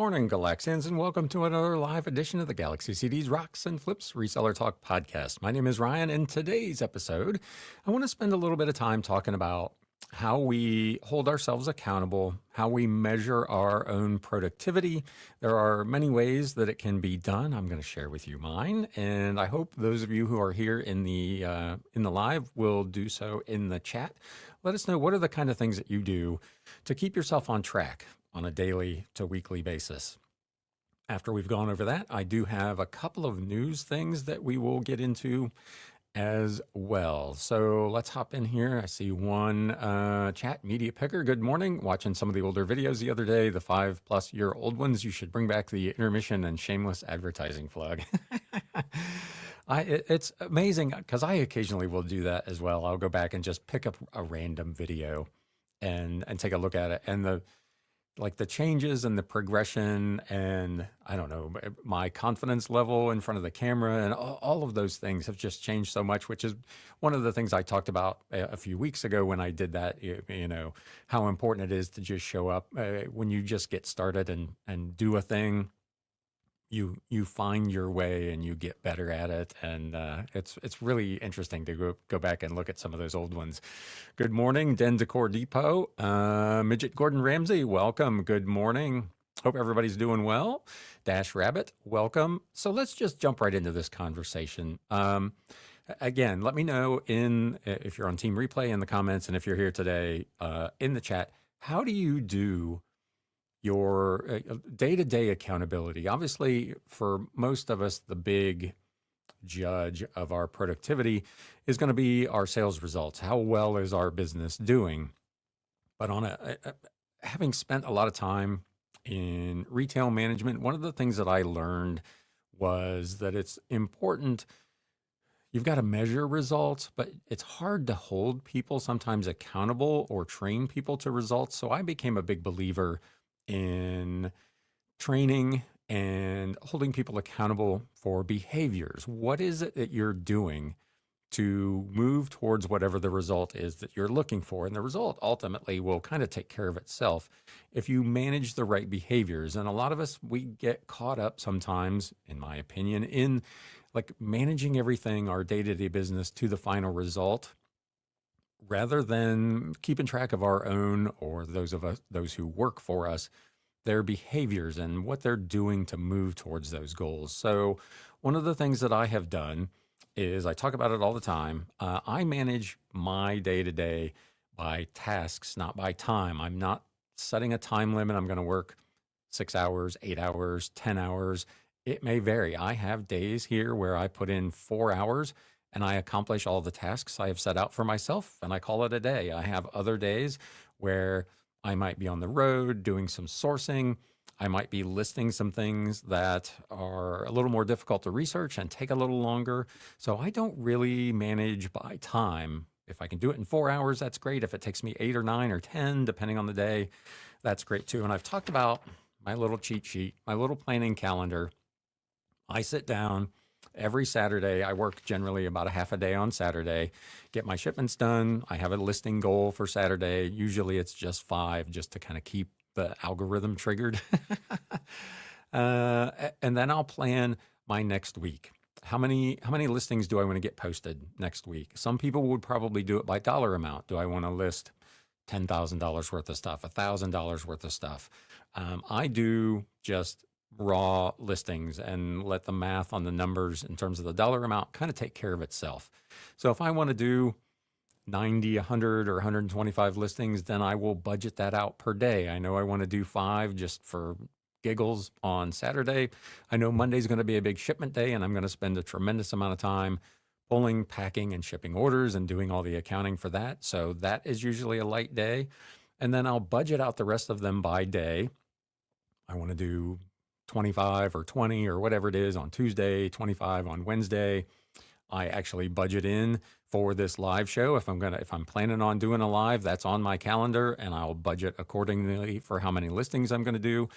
morning, Galaxians, and welcome to another live edition of the Galaxy CDs Rocks and Flips Reseller Talk podcast. My name is Ryan, and today's episode, I want to spend a little bit of time talking about how we hold ourselves accountable, how we measure our own productivity. There are many ways that it can be done. I'm going to share with you mine, and I hope those of you who are here in the live will do so in the chat. Let us know what are the kind of things that you do to keep yourself on track on a daily to weekly basis. After we've gone over that, I do have a couple of news things that we will get into as well. So let's hop in here. I see one chat, Media Picker. Good morning. Watching some of the older videos the other day, the 5+ year old ones. You should bring back the intermission and shameless advertising plug. It's amazing because I occasionally will do that as well. I'll go back and just pick up a random video and take a look at it. And the changes and the progression and I don't know, my confidence level in front of the camera and all of those things have just changed so much, which is one of the things I talked about a few weeks ago when I did that, you know, how important it is to just show up when you just get started and do a thing. You find your way and you get better at it, and it's really interesting to go back and look at some of those old ones. Good morning, Den Decor Depot, Midget Gordon Ramsay, welcome. Good morning. Hope everybody's doing well. Dash Rabbit, welcome. So let's just jump right into this conversation. Again, let me know if you're on Team Replay in the comments, and if you're here today in the chat, how do you do your day-to-day accountability? Obviously, for most of us, the big judge of our productivity is going to be our sales results. How well is our business doing? But having spent a lot of time in retail management, one of the things that I learned was that it's important. You've got to measure results, but it's hard to hold people sometimes accountable or train people to results. So I became a big believer in training and holding people accountable for behaviors. What is it that you're doing to move towards whatever the result is that you're looking for? And the result ultimately will kind of take care of itself if you manage the right behaviors. And a lot of us, we get caught up sometimes, in my opinion, in like managing everything, our day-to-day business to the final result, rather than keeping track of our own, or those who work for us, their behaviors and what they're doing to move towards those goals. So one of the things that I have done is, I talk about it all the time, I manage my day-to-day by tasks, not by time. I'm not setting a time limit. I'm going to work 6 hours, 8 hours, 10 hours. It may vary. I have days here where I put in 4 hours and I accomplish all the tasks I have set out for myself, and I call it a day. I have other days where I might be on the road doing some sourcing. I might be listing some things that are a little more difficult to research and take a little longer. So I don't really manage by time. If I can do it in 4 hours, that's great. If it takes me 8 or 9 or 10, depending on the day, that's great too. And I've talked about my little cheat sheet, my little planning calendar. I sit down every Saturday. I work generally about a half a day on Saturday, get my shipments done. I have a listing goal for Saturday. Usually it's just 5, just to kind of keep the algorithm triggered. And then I'll plan my next week. How many listings do I want to get posted next week? Some people would probably do it by dollar amount. Do I want to list $10,000 worth of stuff, $1,000 worth of stuff? I do just raw listings and let the math on the numbers in terms of the dollar amount kind of take care of itself. So if I want to do 90, 100, or 125 listings, then I will budget that out per day. I know I want to do 5 just for giggles on Saturday. I know Monday's going to be a big shipment day, and I'm going to spend a tremendous amount of time pulling, packing, and shipping orders and doing all the accounting for that. So that is usually a light day. And then I'll budget out the rest of them by day. I want to do 25 or 20 or whatever it is on Tuesday, 25 on Wednesday. I actually budget in for this live show. If I'm planning on doing a live, that's on my calendar, and I'll budget accordingly for how many listings I'm going to do.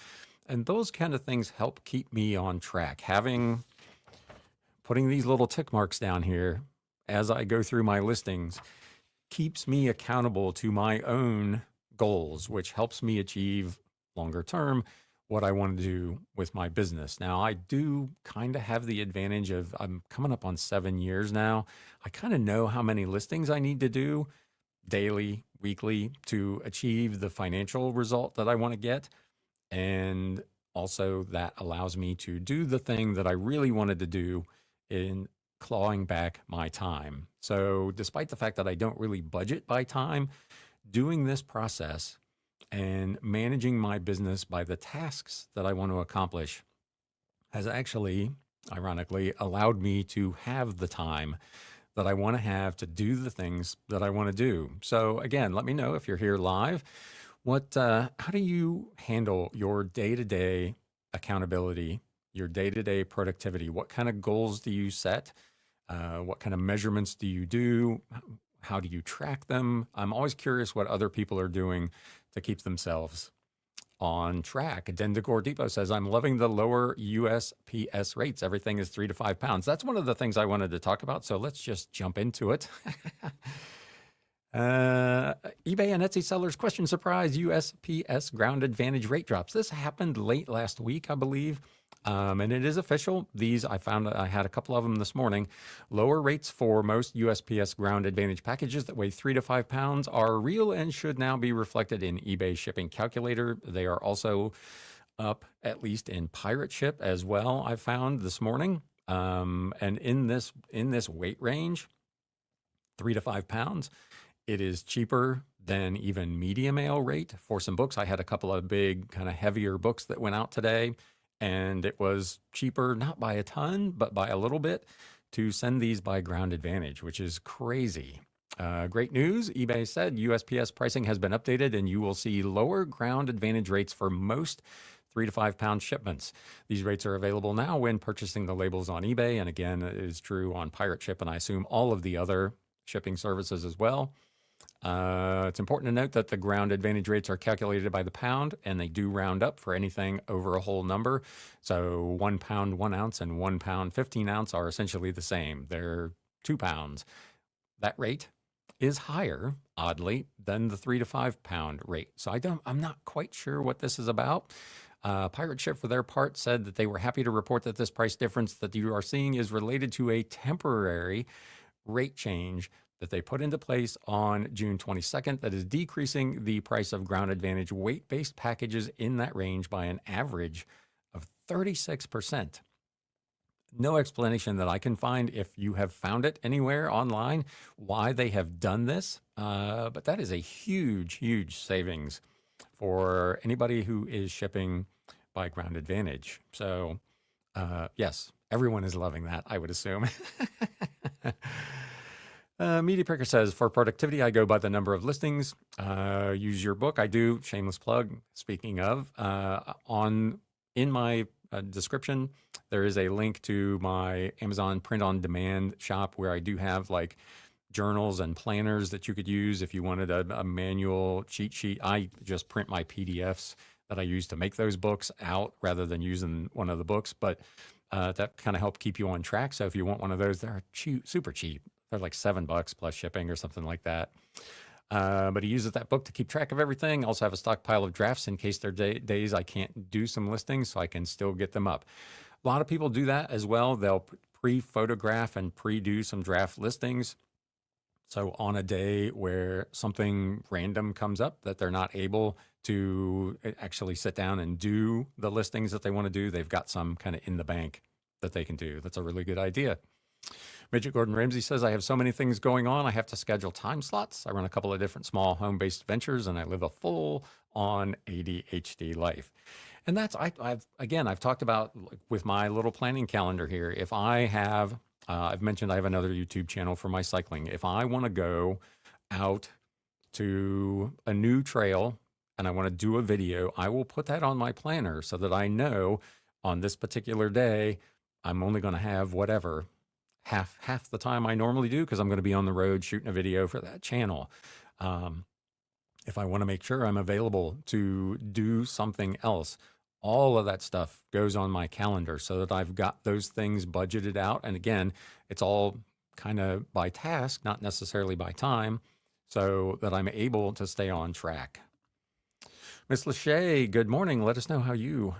And those kind of things help keep me on track. Putting these little tick marks down here as I go through my listings keeps me accountable to my own goals, which helps me achieve longer term what I want to do with my business. Now, I do kind of have the advantage of I'm coming up on 7 years now. I kind of know how many listings I need to do daily, weekly to achieve the financial result that I want to get. And also, that allows me to do the thing that I really wanted to do in clawing back my time. So, despite the fact that I don't really budget by time, doing this process and managing my business by the tasks that I want to accomplish has actually, ironically, allowed me to have the time that I want to have to do the things that I want to do. So again, let me know if you're here live. How do you handle your day-to-day accountability, your day-to-day productivity? What kind of goals do you set? What kind of measurements do you do? How do you track them? I'm always curious what other people are doing to keep themselves on track. Dendicor Depot says, I'm loving the lower USPS rates. Everything is 3 to 5 pounds. That's one of the things I wanted to talk about. So let's just jump into it. eBay and Etsy sellers question surprise USPS ground advantage rate drops. This happened late last week, I believe. And it is official. These I found I had a couple of them this morning. Lower rates for most USPS ground advantage packages that weigh 3 to 5 pounds are real and should now be reflected in eBay shipping calculator. They are also up at least in pirate ship as well, I found this morning. And in this weight range, 3 to 5 pounds, it is cheaper than even medium mail rate for some books. I had a couple of big kind of heavier books that went out today, and it was cheaper, not by a ton, but by a little bit to send these by ground advantage, which is crazy. Great news. eBay said USPS pricing has been updated and you will see lower ground advantage rates for most 3 to 5 pound shipments. These rates are available now when purchasing the labels on eBay. And again, it is true on Pirate Ship and I assume all of the other shipping services as well. It's important to note that the ground advantage rates are calculated by the pound and they do round up for anything over a whole number. So 1 pound, 1 ounce and 1 pound, 15 ounce are essentially the same. They're 2 pounds. That rate is higher, oddly, than the 3 to 5 pound rate. So I'm not quite sure what this is about. Pirate Ship, for their part, said that they were happy to report that this price difference that you are seeing is related to a temporary rate change that they put into place on June 22nd that is decreasing the price of ground advantage weight-based packages in that range by an average of 36%. No explanation that I can find if you have found it anywhere online why they have done this, but that is a huge, huge savings for anybody who is shipping by ground advantage. So yes, everyone is loving that, I would assume. Media Picker says, for productivity, I go by the number of listings. Use your book. I do. Shameless plug. Speaking of, in my description, there is a link to my Amazon print on demand shop where I do have like journals and planners that you could use if you wanted a manual cheat sheet. I just print my PDFs that I use to make those books out rather than using one of the books, but that kind of help keep you on track. So if you want one of those, they're cheap, super cheap. They're like $7 plus shipping or something like that. But he uses that book to keep track of everything. Also have a stockpile of drafts in case there are days I can't do some listings, so I can still get them up. A lot of people do that as well. They'll pre-photograph and pre-do some draft listings. So on a day where something random comes up that they're not able to actually sit down and do the listings that they want to do, they've got some kind of in the bank that they can do. That's a really good idea. Midget Gordon Ramsay says, I have so many things going on. I have to schedule time slots. I run a couple of different small home-based ventures, and I live a full-on ADHD life. And that's, I've talked about with my little planning calendar here. If I have, I've mentioned I have another YouTube channel for my cycling. If I want to go out to a new trail and I want to do a video, I will put that on my planner so that I know on this particular day, I'm only going to have whatever, half the time I normally do because I'm going to be on the road shooting a video for that channel. If I want to make sure I'm available to do something else, all of that stuff goes on my calendar so that I've got those things budgeted out. And again, it's all kind of by task, not necessarily by time, so that I'm able to stay on track. Miss Lachey, good morning. Let us know how you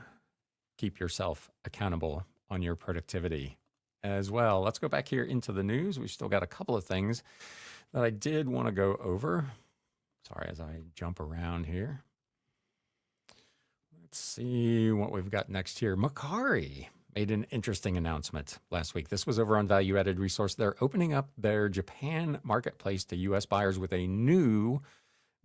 keep yourself accountable on your productivity as well. Let's go back here into the news. We've still got a couple of things that I did want to go over. Sorry, as I jump around here. Let's see what we've got next here. Mercari made an interesting announcement last week. This was over on Value Added Resource. They're opening up their Japan marketplace to US buyers with a new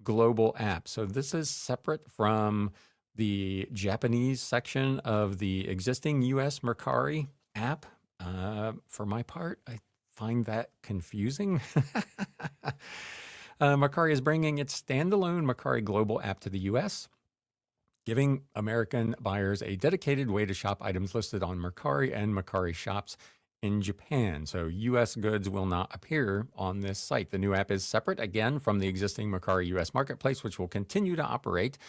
global app. So this is separate from the Japanese section of the existing US Mercari app. For my part, I find that confusing. Mercari is bringing its standalone Mercari global app to the US, giving American buyers a dedicated way to shop items listed on Mercari and Mercari shops in Japan. So US goods will not appear on this site. The new app is separate again from the existing Mercari US marketplace, which will continue to operate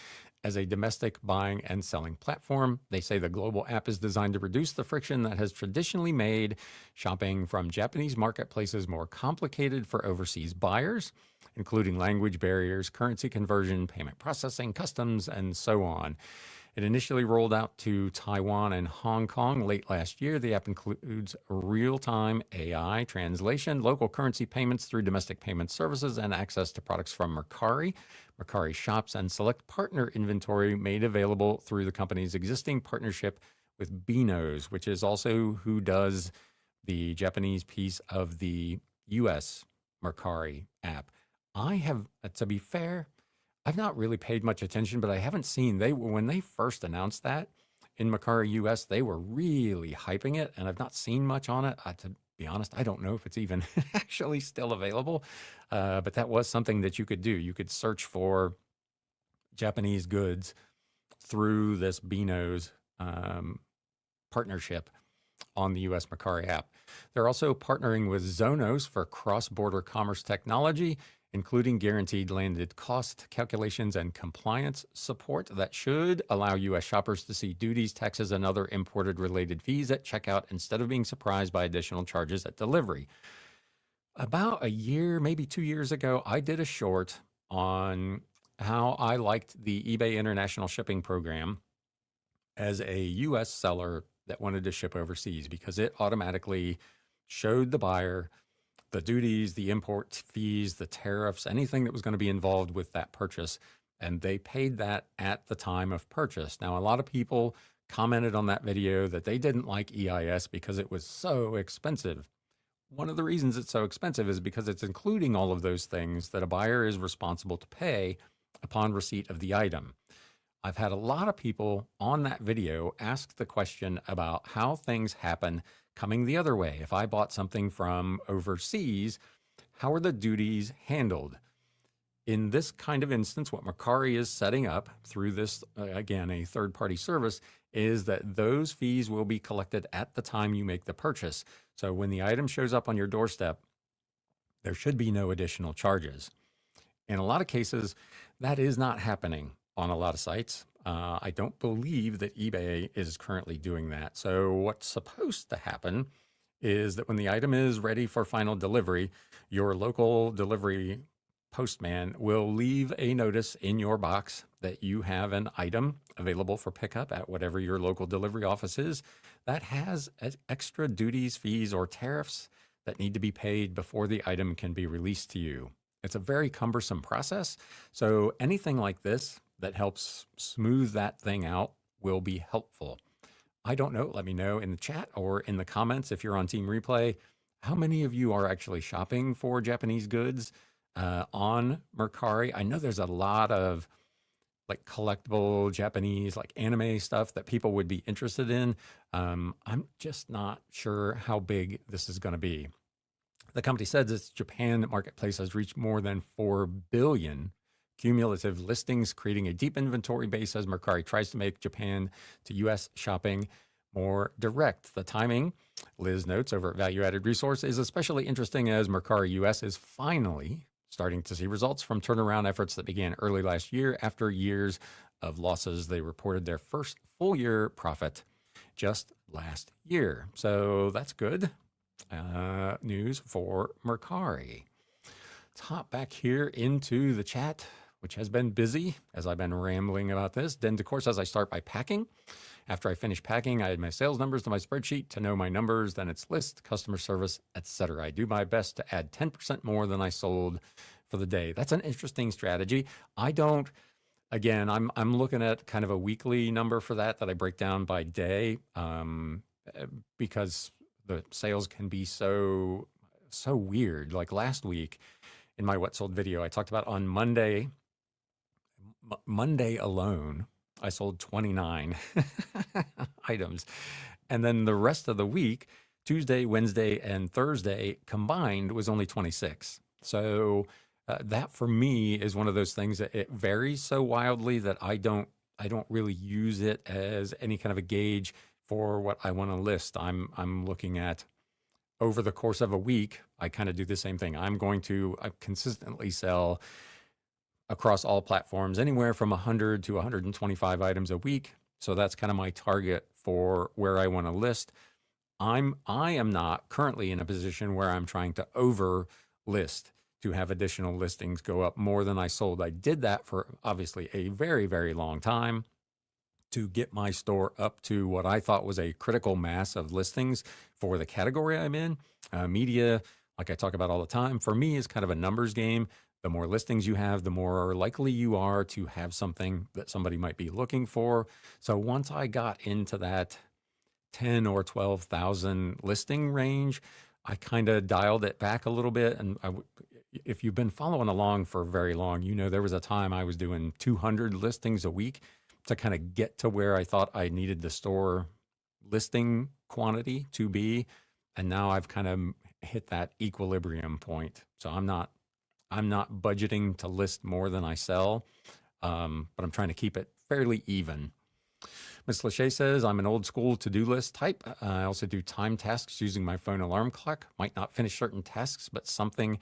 as a domestic buying and selling platform. They say the global app is designed to reduce the friction that has traditionally made shopping from Japanese marketplaces more complicated for overseas buyers, including language barriers, currency conversion, payment processing, customs, and so on. It initially rolled out to Taiwan and Hong Kong late last year. The app includes real-time AI translation, local currency payments through domestic payment services, and access to products from Mercari, Mercari shops, and select partner inventory made available through the company's existing partnership with Beano's, which is also who does the Japanese piece of the US Mercari app. I have, to be fair, I've not really paid much attention, but I haven't seen when they first announced that in Mercari US, they were really hyping it, and I've not seen much on it. To be honest, I don't know if it's even actually still available, but that was something that you could do. You could search for Japanese goods through this Beano's partnership on the US Mercari app. They're also partnering with Zonos for cross-border commerce technology, including guaranteed landed cost calculations and compliance support that should allow U.S. shoppers to see duties, taxes, and other imported related fees at checkout instead of being surprised by additional charges at delivery. About a year, maybe 2 years ago, I did a short on how I liked the eBay International Shipping Program as a U.S. seller that wanted to ship overseas because it automatically showed the buyer the duties, the import fees, the tariffs, anything that was going to be involved with that purchase. And they paid that at the time of purchase. Now, a lot of people commented on that video that they didn't like EIS because it was so expensive. One of the reasons it's so expensive is because it's including all of those things that a buyer is responsible to pay upon receipt of the item. I've had a lot of people on that video ask the question about how things happen coming the other way. If I bought something from overseas, how are the duties handled? In this kind of instance, what Mercari is setting up through this, again, a third-party service, is that those fees will be collected at the time you make the purchase. So when the item shows up on your doorstep, there should be no additional charges. In a lot of cases, that is not happening on a lot of sites. I don't believe that eBay is currently doing that. So what's supposed to happen is that when the item is ready for final delivery, your local delivery postman will leave a notice in your box that you have an item available for pickup at whatever your local delivery office is that has extra duties, fees, or tariffs that need to be paid before the item can be released to you. It's a very cumbersome process. So anything like this that helps smooth that thing out will be helpful. I don't know. Let me know in the chat or in the comments if you're on Team Replay, how many of you are actually shopping for Japanese goods on Mercari? I know there's a lot of like collectible Japanese, like anime stuff that people would be interested in. I'm just not sure how big this is going to be. The company says its Japan marketplace has reached more than 4 billion cumulative listings, creating a deep inventory base as Mercari tries to make Japan to US shopping more direct. The timing, Liz notes over at Value Added Resource, is especially interesting as Mercari US is finally starting to see results from turnaround efforts that began early last year. After years of losses, they reported their first full year profit just last year. So that's good news for Mercari. Let's hop back here into the chat. which has been busy as I've been rambling about this. Then, of course, as I start by packing, after I finish packing, I add my sales numbers to my spreadsheet to know my numbers, then it's list, customer service, etc. I do my best to add 10% more than I sold for the day. That's an interesting strategy. I don't, again, I'm looking at kind of a weekly number for that I break down by day, because the sales can be so weird. Like last week in my what sold video, I talked about on Monday alone, I sold 29 items. And then the rest of the week, Tuesday, Wednesday, and Thursday combined was only 26. So that for me is one of those things that it varies so wildly that I don't really use it as any kind of a gauge for what I want to list. I'm looking at over the course of a week, I kind of do the same thing. I'm going to consistently sell across all platforms anywhere from 100 to 125 items a week. So that's kind of my target for where I want to list. I am not currently in a position where I'm trying to over list to have additional listings go up more than I sold. I did that for obviously a very, very long time to get my store up to what I thought was a critical mass of listings for the category I'm in. Media, like I talk about all the time, for me is kind of a numbers game. The more listings you have, the more likely you are to have something that somebody might be looking for. So once I got into that 10 or 12,000 listing range, I kind of dialed it back a little bit. And if you've been following along for very long, you know there was a time I was doing 200 listings a week to kind of get to where I thought I needed the store listing quantity to be. And now I've kind of hit that equilibrium point. So I'm not budgeting to list more than I sell, but I'm trying to keep it fairly even. Ms. Lachey says, I'm an old school to-do list type. I also do time tasks using my phone alarm clock. Might not finish certain tasks, but something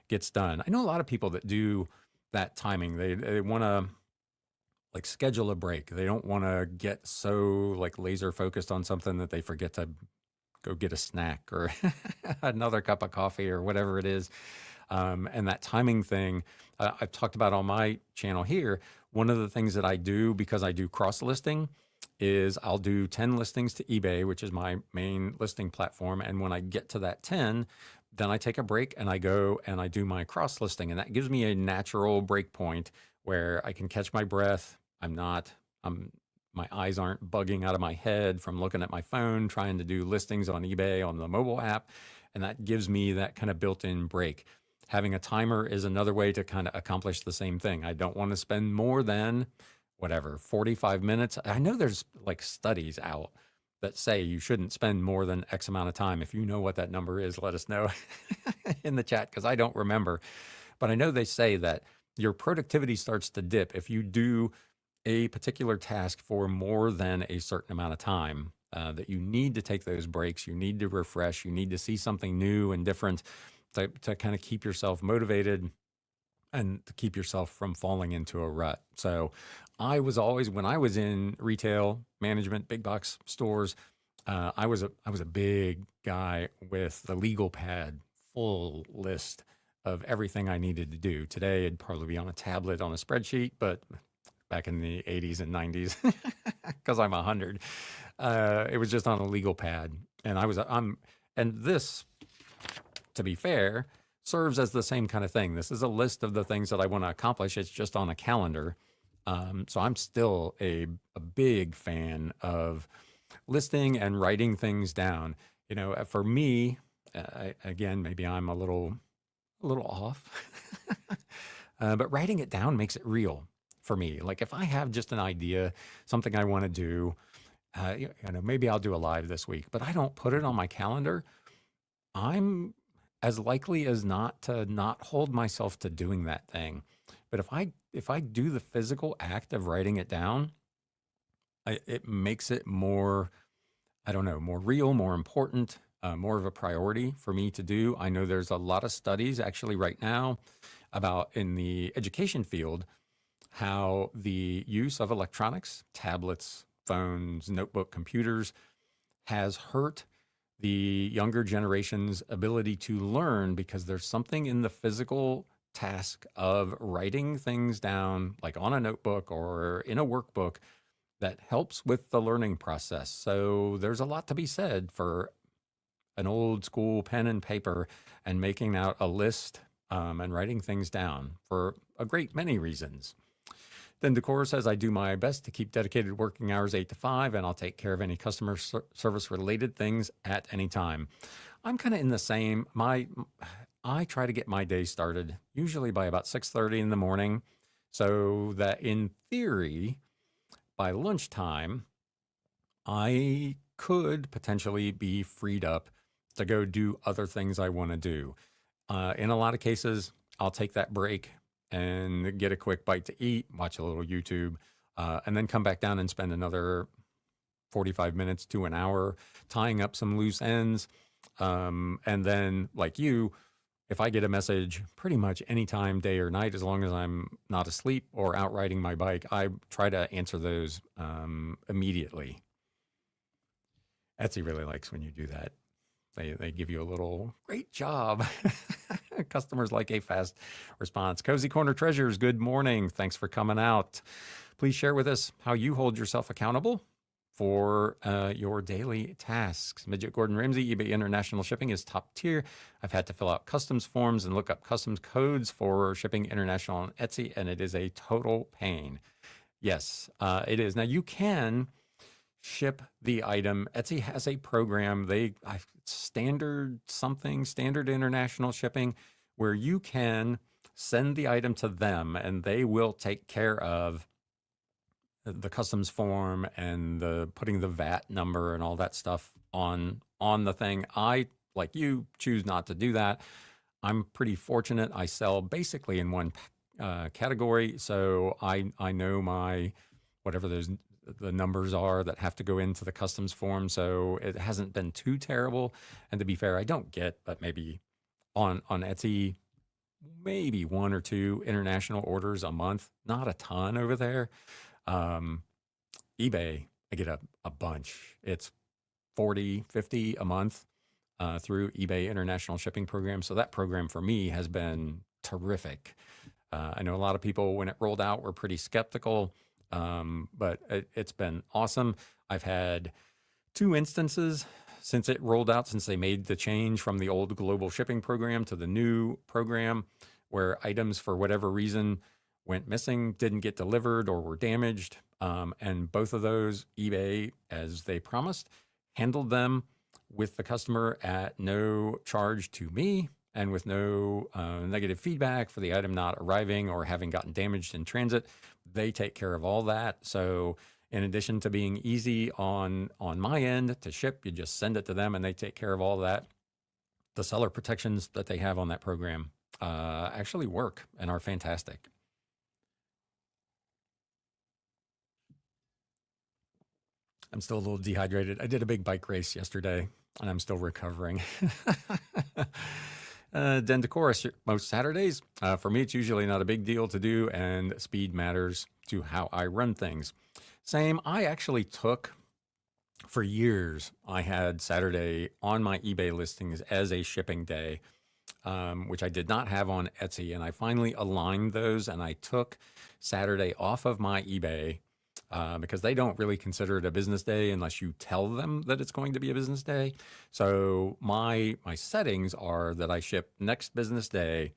gets done. I know a lot of people that do that timing. They want to like schedule a break. They don't want to get so like laser focused on something that they forget to go get a snack or another cup of coffee or whatever it is. And that timing thing, I've talked about on my channel here. One of the things that I do because I do cross listing is I'll do 10 listings to eBay, which is my main listing platform. And when I get to that 10, then I take a break and I go and I do my cross listing. And that gives me a natural break point where I can catch my breath. My eyes aren't bugging out of my head from looking at my phone, trying to do listings on eBay on the mobile app. And that gives me that kind of built-in break. Having a timer is another way to kind of accomplish the same thing. I don't want to spend more than 45 minutes. I know there's like studies out that say you shouldn't spend more than X amount of time. If you know what that number is, let us know in the chat because I don't remember. But I know they say that your productivity starts to dip if you do a particular task for more than a certain amount of time, that you need to take those breaks. You need to refresh. You need to see something new and different to kind of keep yourself motivated and to keep yourself from falling into a rut. So I was always, when I was in retail management, big box stores, I was a big guy with the legal pad, full list of everything I needed to do. Today, it'd probably be on a tablet on a spreadsheet, but back in the 80s and 90s, because I'm 100, it was just on a legal pad. And and this, to be fair, serves as the same kind of thing. This is a list of the things that I want to accomplish. It's just on a calendar. So I'm still a big fan of listing and writing things down. You know, for me, again, maybe I'm a little off, but writing it down makes it real for me. Like if I have just an idea, something I want to do, maybe I'll do a live this week, but I don't put it on my calendar, I'm as likely as not to not hold myself to doing that thing. But if I do the physical act of writing it down, it makes it more, I don't know, more real, more important, more of a priority for me to do. I know there's a lot of studies actually right now about in the education field, how the use of electronics, tablets, phones, notebook computers has hurt the younger generation's ability to learn because there's something in the physical task of writing things down, like on a notebook or in a workbook, that helps with the learning process. So there's a lot to be said for an old school pen and paper and making out a list and writing things down for a great many reasons. Then Decor says, I do my best to keep dedicated working hours 8 to 5, and I'll take care of any customer service related things at any time. I'm kind of in the same. I try to get my day started usually by about 6:30 in the morning, so that in theory, by lunchtime, I could potentially be freed up to go do other things I want to do. In a lot of cases, I'll take that break and get a quick bite to eat, watch a little YouTube, and then come back down and spend another 45 minutes to an hour tying up some loose ends. And then, like you, if I get a message pretty much anytime, day or night, as long as I'm not asleep or out riding my bike, I try to answer those immediately. Etsy really likes when you do that. They give you a little great job. Customers like a fast response. Cozy Corner Treasures, good morning. Thanks for coming out. Please share with us how you hold yourself accountable for your daily tasks. Midget Gordon Ramsay, eBay International Shipping is top tier. I've had to fill out customs forms and look up customs codes for shipping international on Etsy, and it is a total pain. Yes, it is. Now you can ship the item. Etsy has a program, standard international shipping, where you can send the item to them and they will take care of the customs form and the putting the VAT number and all that stuff on the thing. I, like you, choose not to do that. I'm pretty fortunate. I sell basically in one category, so I know my whatever the numbers are that have to go into the customs form. So it hasn't been too terrible. And to be fair, I don't get, but maybe on Etsy, maybe 1 or 2 international orders a month. Not a ton over there. eBay, I get a bunch. It's 40, 50 a month through eBay International Shipping Program. So that program for me has been terrific. I know a lot of people, when it rolled out, were pretty skeptical. But it's been awesome. I've had 2 instances since it rolled out, since they made the change from the old global shipping program to the new program, where items for whatever reason went missing, didn't get delivered, or were damaged. And both of those, eBay, as they promised, handled them with the customer at no charge to me and with no negative feedback for the item not arriving or having gotten damaged in transit. They take care of all that. So in addition to being easy on my end to ship, you just send it to them and they take care of all that. The seller protections that they have on that program actually work and are fantastic. I'm still a little dehydrated. I did a big bike race yesterday and I'm still recovering. Den Decorus, most Saturdays. For me, it's usually not a big deal to do, and speed matters to how I run things. Same, I actually took, for years, I had Saturday on my eBay listings as a shipping day, which I did not have on Etsy. And I finally aligned those, and I took Saturday off of my eBay because they don't really consider it a business day unless you tell them that it's going to be a business day. So my settings are that I ship next business day,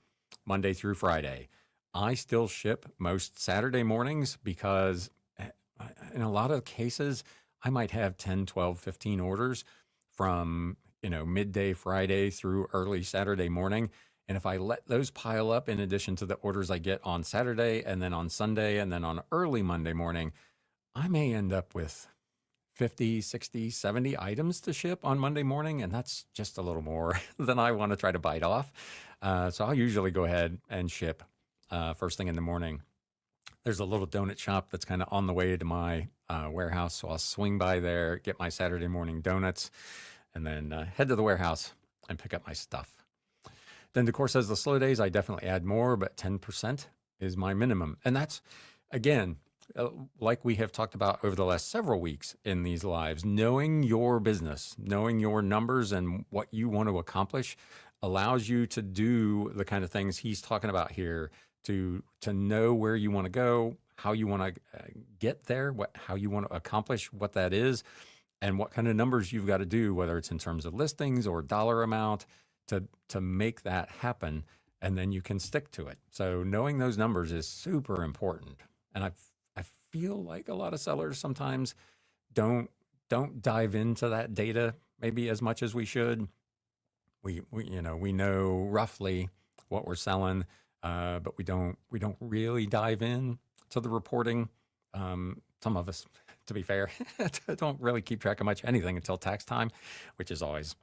Monday through Friday. I still ship most Saturday mornings because in a lot of cases, I might have 10, 12, 15 orders from, midday Friday through early Saturday morning. And if I let those pile up in addition to the orders I get on Saturday and then on Sunday and then on early Monday morning, I may end up with 50, 60, 70 items to ship on Monday morning, and that's just a little more than I want to try to bite off. So I'll usually go ahead and ship first thing in the morning. There's a little donut shop that's kind of on the way to my warehouse, so I'll swing by there, get my Saturday morning donuts, and then head to the warehouse and pick up my stuff. Then Decor says the slow days, I definitely add more, but 10% is my minimum. And that's, again, like we have talked about over the last several weeks in these lives, knowing your business, knowing your numbers and what you want to accomplish allows you to do the kind of things he's talking about here, to know where you want to go, how you want to get there, how you want to accomplish what that is, and what kind of numbers you've got to do, whether it's in terms of listings or dollar amount, to make that happen, and then you can stick to it. So knowing those numbers is super important. And I feel like a lot of sellers sometimes don't don't dive into that data maybe as much as we should. We know roughly what we're selling, but we don't really dive in to the reporting. Some of us, to be fair, don't really keep track of much anything until tax time, which is always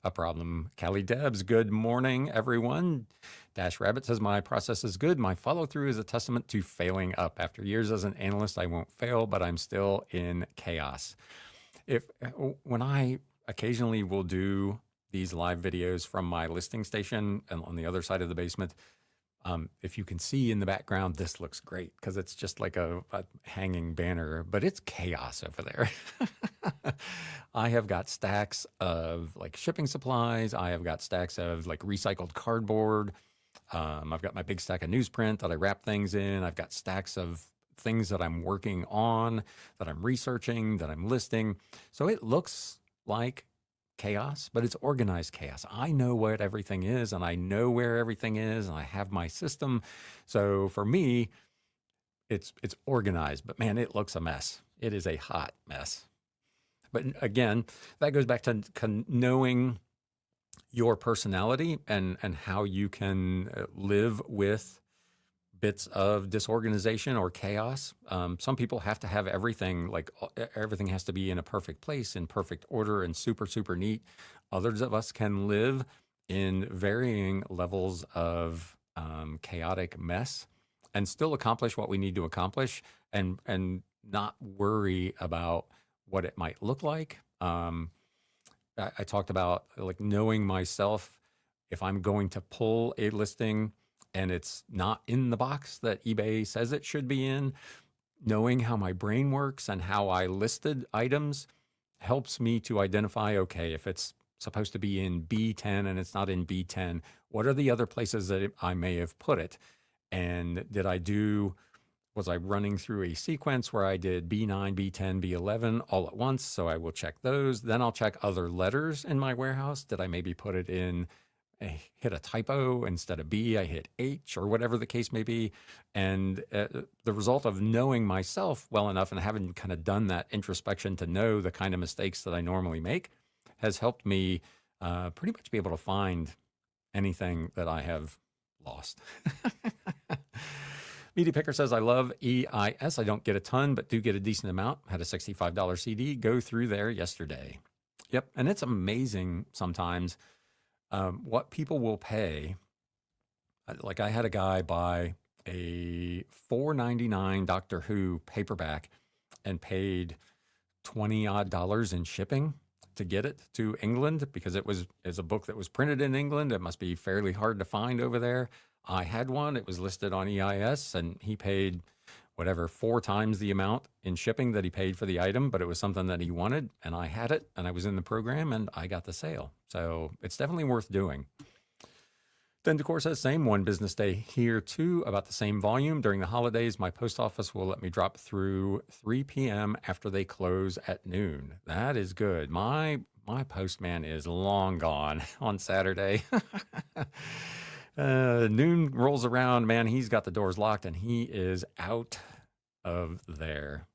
a problem. Callie Debs, good morning, everyone. Dash Rabbit says, my process is good. My follow through is a testament to failing up. After years as an analyst, I won't fail, but I'm still in chaos. When I occasionally will do these live videos from my listing station and on the other side of the basement, if you can see in the background, this looks great because it's just like a hanging banner, but it's chaos over there. I have got stacks of like shipping supplies. I have got stacks of like recycled cardboard. I've got my big stack of newsprint that I wrap things in. I've got stacks of things that I'm working on, that I'm researching, that I'm listing. So it looks like chaos, but it's organized chaos. I know what everything is and I know where everything is and I have my system. So for me, it's organized, but man, it looks a mess. It is a hot mess. But again, that goes back to knowing your personality and how you can live with bits of disorganization or chaos. Some people have to have everything, like everything has to be in a perfect place, in perfect order, and super, super neat. Others of us can live in varying levels of chaotic mess and still accomplish what we need to accomplish and not worry about what it might look like. I talked about like knowing myself. If I'm going to pull a listing and it's not in the box that eBay says it should be in, knowing how my brain works and how I listed items helps me to identify, okay, if it's supposed to be in B10 and it's not in B10, what are the other places that I may have put it? And was I running through a sequence where I did B9, B10, B11 all at once? So I will check those. Then I'll check other letters in my warehouse. Did I maybe put it in, hit a typo instead of B, I hit H or whatever the case may be. And the result of knowing myself well enough and having kind of done that introspection to know the kind of mistakes that I normally make has helped me pretty much be able to find anything that I have lost. Meaty Picker says, I love EIS. I don't get a ton, but do get a decent amount. Had a $65 CD go through there yesterday. Yep. And it's amazing sometimes what people will pay. Like I had a guy buy a $4.99 Doctor Who paperback and paid $20 odd in shipping to get it to England because it's a book that was printed in England. It must be fairly hard to find over there. I had one. It was listed on EIS and he paid whatever 4 times the amount in shipping that he paid for the item, but it was something that he wanted and I had it and I was in the program and I got the sale. So it's definitely worth doing. Then Decor says, same, one business day here too, about the same volume. During the holidays, my post office will let me drop through 3 p.m. after they close at noon. That is good. My postman is long gone on Saturday. Noon rolls around, man, he's got the doors locked and he is out of there.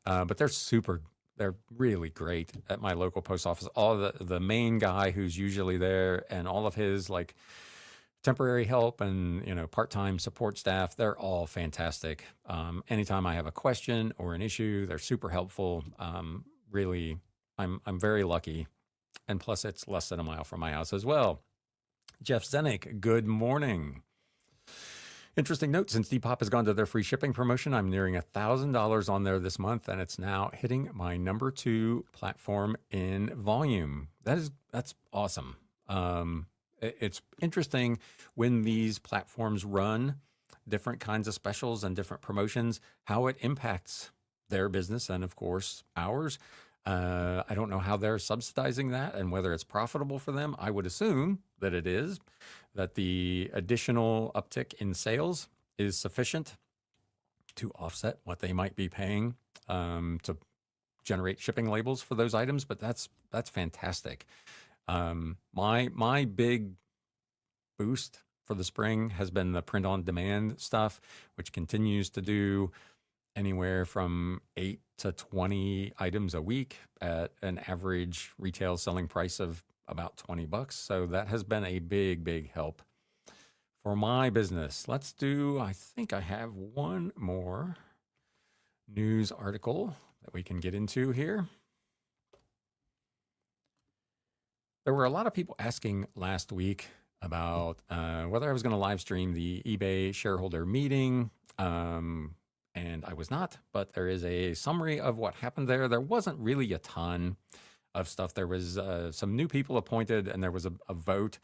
But they're really great at my local post office. All the main guy who's usually there and all of his like temporary help and, part-time support staff, they're all fantastic. Anytime I have a question or an issue, they're super helpful. Really, I'm very lucky. And plus it's less than a mile from my house as well. Jeff Zenik, good morning. Interesting note, since Depop has gone to their free shipping promotion, I'm nearing $1,000 on there this month, and it's now hitting my number 2 platform in volume. That's awesome. It's interesting when these platforms run different kinds of specials and different promotions, how it impacts their business and, of course, ours. I don't know how they're subsidizing that and whether it's profitable for them. I would assume that it is, that the additional uptick in sales is sufficient to offset what they might be paying to generate shipping labels for those items. But that's fantastic. My big boost for the spring has been the print on demand stuff, which continues to do anywhere from 8 to 20 items a week at an average retail selling price of about $20. So that has been a big help for my business. Let's do, I think I have one more news article that we can get into here. There were a lot of people asking last week about whether I was going to live stream the eBay shareholder meeting. And I was not, but there is a summary of what happened there. There wasn't really a ton of stuff. There was some new people appointed, and there was a vote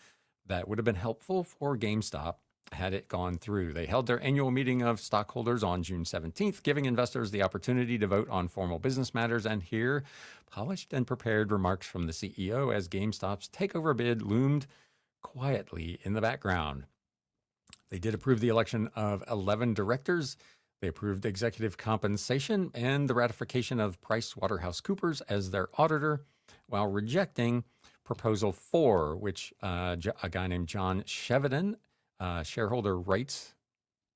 that would have been helpful for GameStop had it gone through. They held their annual meeting of stockholders on June 17th, giving investors the opportunity to vote on formal business matters and hear polished and prepared remarks from the CEO as GameStop's takeover bid loomed quietly in the background. They did approve the election of 11 directors. They approved executive compensation and the ratification of PricewaterhouseCoopers as their auditor, while rejecting Proposal 4, which a guy named John Chevedden, shareholder rights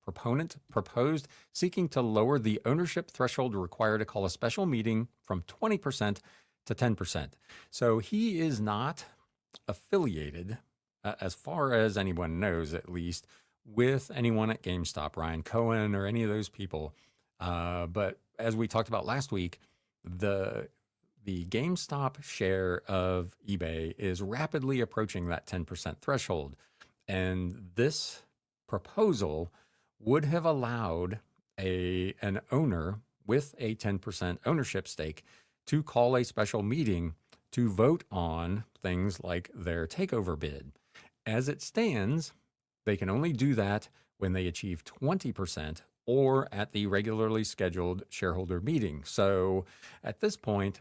proponent, proposed, seeking to lower the ownership threshold required to call a special meeting from 20% to 10%. So he is not affiliated, as far as anyone knows at least, with anyone at GameStop, Ryan Cohen or any of those people. But as we talked about last week, the GameStop share of eBay is rapidly approaching that 10% threshold. And this proposal would have allowed an owner with a 10% ownership stake to call a special meeting to vote on things like their takeover bid. As it stands, they can only do that when they achieve 20% or at the regularly scheduled shareholder meeting. So at this point,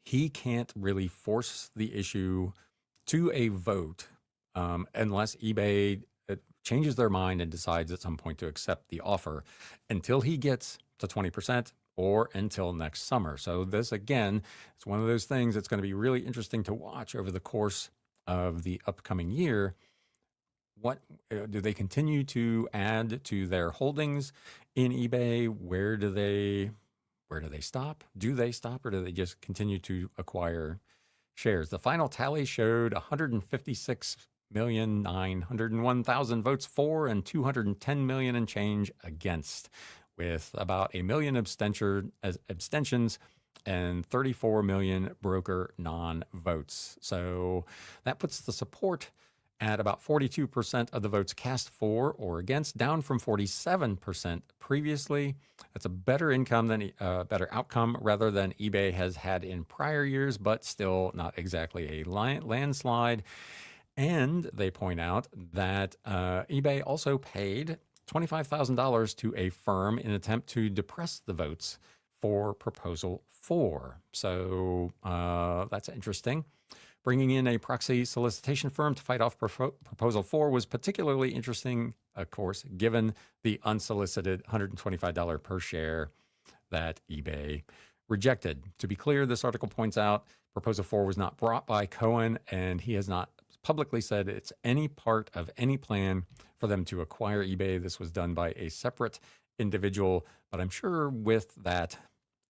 he can't really force the issue to a vote unless eBay changes their mind and decides at some point to accept the offer until he gets to 20% or until next summer. So this, again, it's one of those things that's going to be really interesting to watch over the course of the upcoming year. What do they continue to add to their holdings in eBay? Where do they stop? Do they stop, or do they just continue to acquire shares? The final tally showed 156,901,000 votes for and 210 million and change against, with about a million abstentions and 34 million broker non-votes. So that puts the support at about 42% of the votes cast for or against, down from 47% previously. That's a better outcome rather than eBay has had in prior years, but still not exactly a landslide. And they point out that eBay also paid $25,000 to a firm in an attempt to depress the votes for Proposal 4. So that's interesting. Bringing in a proxy solicitation firm to fight off Proposal 4 was particularly interesting, of course, given the unsolicited $125 per share that eBay rejected. To be clear, this article points out Proposal 4 was not brought by Cohen, and he has not publicly said it's any part of any plan for them to acquire eBay. This was done by a separate individual, but I'm sure with that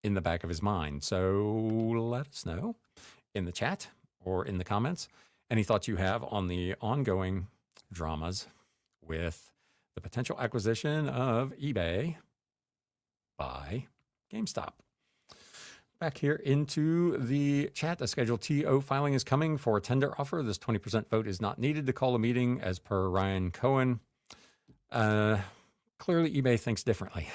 in the back of his mind. So let us know in the chat or in the comments any thoughts you have on the ongoing dramas with the potential acquisition of eBay by GameStop. Back here into the chat, a Schedule TO filing is coming for a tender offer. This 20% vote is not needed to call a meeting, as per Ryan Cohen. Clearly, eBay thinks differently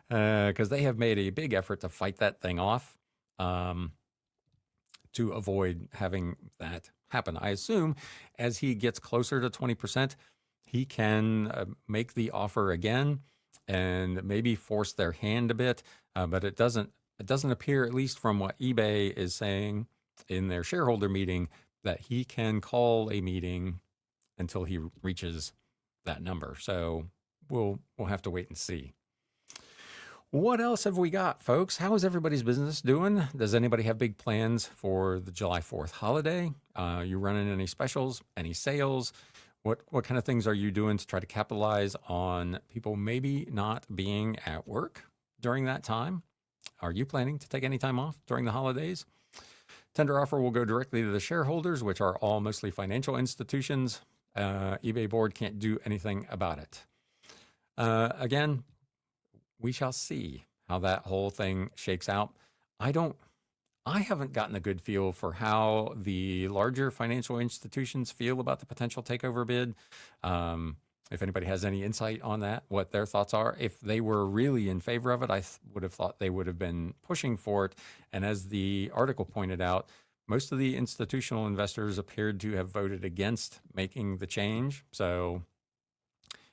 because they have made a big effort to fight that thing off to avoid having that happen. I assume as he gets closer to 20%, he can make the offer again and maybe force their hand a bit, but it doesn't appear, at least from what eBay is saying in their shareholder meeting, that he can call a meeting until he reaches that number. So we'll have to wait and see. What else have we got, folks? How is everybody's business doing? Does anybody have big plans for the July 4th holiday? You running any specials, any sales? What kind of things are you doing to try to capitalize on people maybe not being at work during that time? Are you planning to take any time off during the holidays? Tender offer will go directly to the shareholders, which are all mostly financial institutions. eBay board can't do anything about it. Again, we shall see how that whole thing shakes out. I haven't gotten a good feel for how the larger financial institutions feel about the potential takeover bid. If anybody has any insight on that, what their thoughts are. If they were really in favor of it, I would have thought they would have been pushing for it. And as the article pointed out, most of the institutional investors appeared to have voted against making the change. So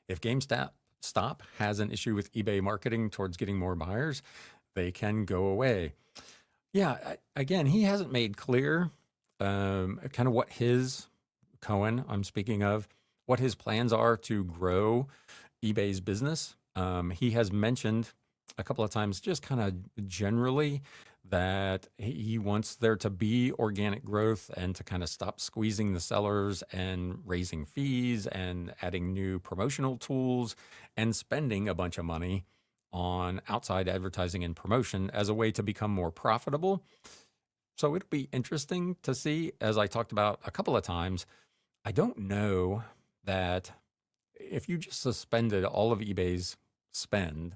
if GameStop has an issue with eBay marketing towards getting more buyers, they can go away. Yeah, again, he hasn't made clear kind of what Cohen, I'm speaking of, what his plans are to grow eBay's business. He has mentioned a couple of times, just kind of generally, that he wants there to be organic growth and to kind of stop squeezing the sellers and raising fees and adding new promotional tools and spending a bunch of money on outside advertising and promotion as a way to become more profitable. So it'll be interesting to see, as I talked about a couple of times. I don't know that if you just suspended all of eBay's spend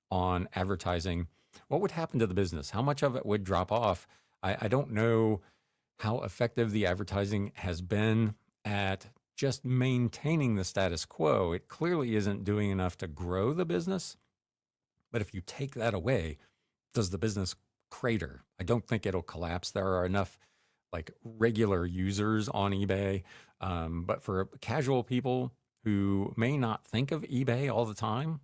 on advertising, what would happen to the business? How much of it would drop off? I don't know how effective the advertising has been at just maintaining the status quo. It clearly isn't doing enough to grow the business. But if you take that away, does the business crater? I don't think it'll collapse. There are enough like regular users on eBay. But for casual people who may not think of eBay all the time,